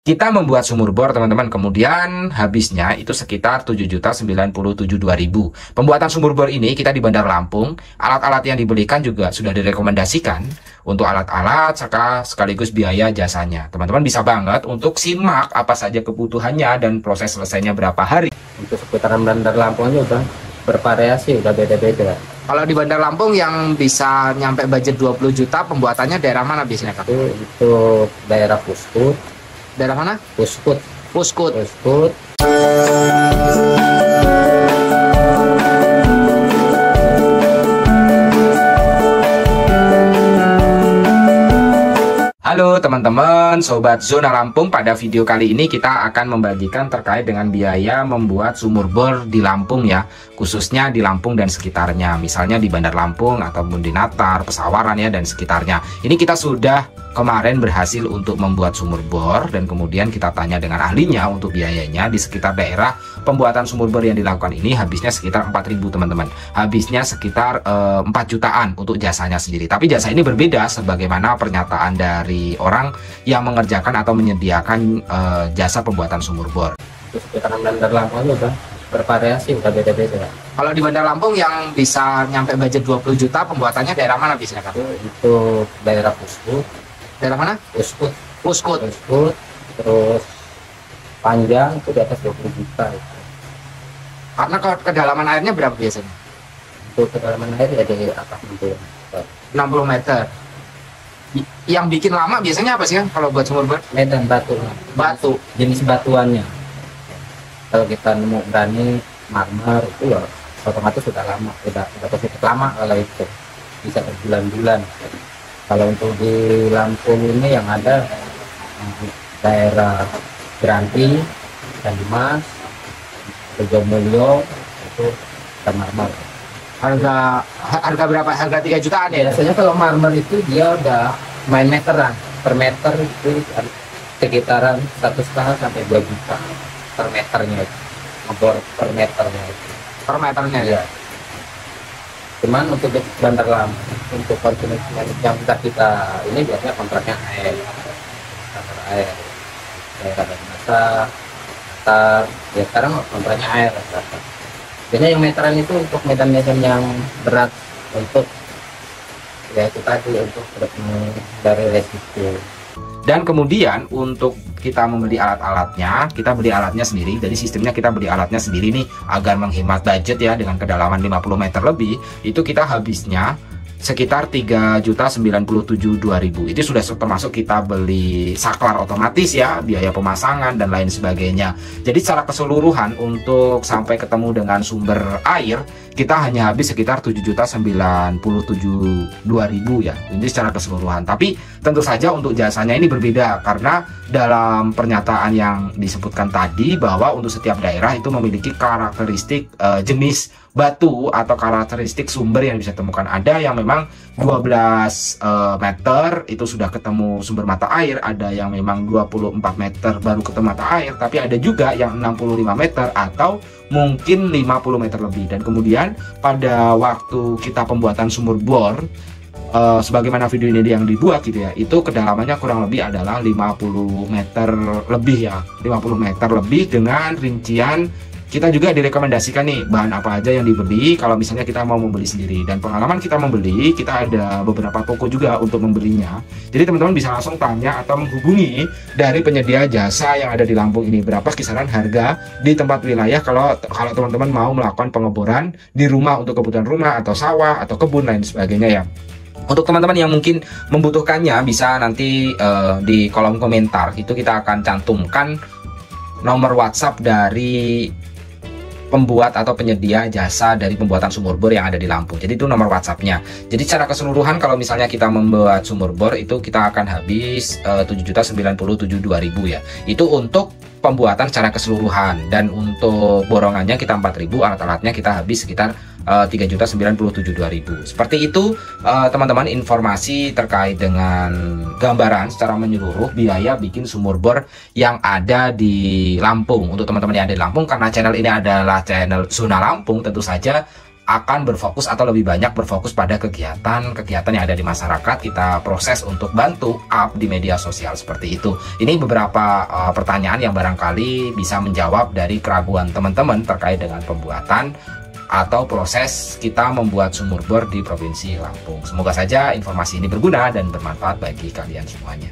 Kita membuat sumur bor teman-teman, kemudian habisnya itu sekitar 7.097.200. Pembuatan sumur bor ini kita di Bandar Lampung, alat-alat yang dibelikan juga sudah direkomendasikan untuk alat-alat sekaligus biaya jasanya. Teman-teman bisa banget untuk simak apa saja kebutuhannya dan proses selesainya berapa hari. Untuk seputaran Bandar Lampung aja udah bervariasi, udah beda-beda. Kalau di Bandar Lampung yang bisa nyampe budget 20 juta, pembuatannya daerah mana biasanya Kak? Itu daerah Puskut. Daerah mana? Puskut. Puskut. Puskut. Halo teman-teman, Sobat Zona Lampung. Pada video kali ini kita akan membagikan terkait dengan biaya membuat sumur bor di Lampung ya, khususnya di Lampung dan sekitarnya, misalnya di Bandar Lampung ataupun di Natar, Pesawaran ya dan sekitarnya. Ini kita sudah kemarin berhasil untuk membuat sumur bor dan kemudian kita tanya dengan ahlinya untuk biayanya di sekitar daerah pembuatan sumur bor yang dilakukan ini habisnya sekitar 4.000 teman-teman. Habisnya sekitar 4 jutaan untuk jasanya sendiri. Tapi jasa ini berbeda sebagaimana pernyataan dari orang yang mengerjakan atau menyediakan jasa pembuatan sumur bor. Terus sekitar Bandar Lampung udah bervariasi, udah beda-beda. Kalau di Bandar Lampung yang bisa nyampe budget 20 juta, pembuatannya daerah mana biasanya Kak? Itu daerah Puskut. Daerah mana? Puskut. Puskut. Puskut. Terus panjang itu di atas 20 juta itu. Karena kedalaman airnya berapa biasanya? Untuk kedalaman air ya di atas 60 meter. Yang bikin lama biasanya apa sih kan kalau buat sumur bor? medan batu. Batu. Jenis batuannya. Kalau kita nemu berani marmer itu ya otomatis sudah lama, sudah cukup lama kalau itu bisa berbulan-bulan. Kalau untuk di Lampung ini yang ada daerah Granti, dan Dimas, Jogomulyo itu ada marmer. Harga berapa? Harga 3 jutaan ya? Biasanya kalau marmer itu dia udah main meteran, per meter itu sekitaran 1,5 sampai 2 juta per meternya, ngebor per meternya itu. Per meternya ya? Cuman untuk Bandar Lampung, untuk konsumen yang kita ini biasanya kontraknya air, daerah Masa, Natar, ya sekarang kontraknya air. Biasanya yang meteran itu untuk medan-medan yang berat untuk ya itu tadi untuk dari resiko. Dan kemudian untuk kita membeli alat-alatnya, kita beli alatnya sendiri. Jadi sistemnya kita beli alatnya sendiri nih agar menghemat budget ya, dengan kedalaman 50 meter lebih. Itu kita habisnya sekitar 3.097.200. Itu sudah termasuk kita beli saklar otomatis ya, biaya pemasangan dan lain sebagainya. Jadi secara keseluruhan untuk sampai ketemu dengan sumber air kita hanya habis sekitar 7.097.200 ya. Ini secara keseluruhan. Tapi tentu saja untuk jasanya ini berbeda karena dalam pernyataan yang disebutkan tadi bahwa untuk setiap daerah itu memiliki karakteristik jenis batu atau karakteristik sumber yang bisa temukan. Ada yang memang 12 meter itu sudah ketemu sumber mata air, ada yang memang 24 meter baru ketemu mata air, tapi ada juga yang 65 meter atau mungkin 50 meter lebih. Dan kemudian pada waktu kita pembuatan sumur bor sebagaimana video ini yang dibuat gitu ya, itu kedalamannya kurang lebih adalah 50 meter lebih ya, 50 meter lebih dengan rincian. Kita juga direkomendasikan nih bahan apa aja yang dibeli kalau misalnya kita mau membeli sendiri. Dan pengalaman kita membeli, kita ada beberapa toko juga untuk membelinya. Jadi teman-teman bisa langsung tanya atau menghubungi dari penyedia jasa yang ada di Lampung ini, berapa kisaran harga di tempat wilayah kalau teman-teman mau melakukan pengeboran di rumah untuk kebutuhan rumah atau sawah atau kebun lain sebagainya ya. Untuk teman-teman yang mungkin membutuhkannya bisa nanti di kolom komentar itu kita akan cantumkan nomor WhatsApp dari pembuat atau penyedia jasa dari pembuatan sumur bor yang ada di Lampung. Jadi itu nomor WhatsAppnya. Jadi secara keseluruhan kalau misalnya kita membuat sumur bor itu kita akan habis 7.097.200 ya. Itu untuk pembuatan secara keseluruhan, dan untuk borongannya kita 4.000, alat-alatnya kita habis sekitar 3.097.200. Seperti itu teman-teman informasi terkait dengan gambaran secara menyeluruh biaya bikin sumur bor yang ada di Lampung. Untuk teman-teman yang ada di Lampung, karena channel ini adalah channel Zona Lampung, tentu saja akan berfokus atau lebih banyak berfokus pada kegiatan yang ada di masyarakat, kita proses untuk bantu up di media sosial seperti itu. Ini beberapa pertanyaan yang barangkali bisa menjawab dari keraguan teman-teman terkait dengan pembuatan atau proses kita membuat sumur bor di Provinsi Lampung. Semoga saja informasi ini berguna dan bermanfaat bagi kalian semuanya.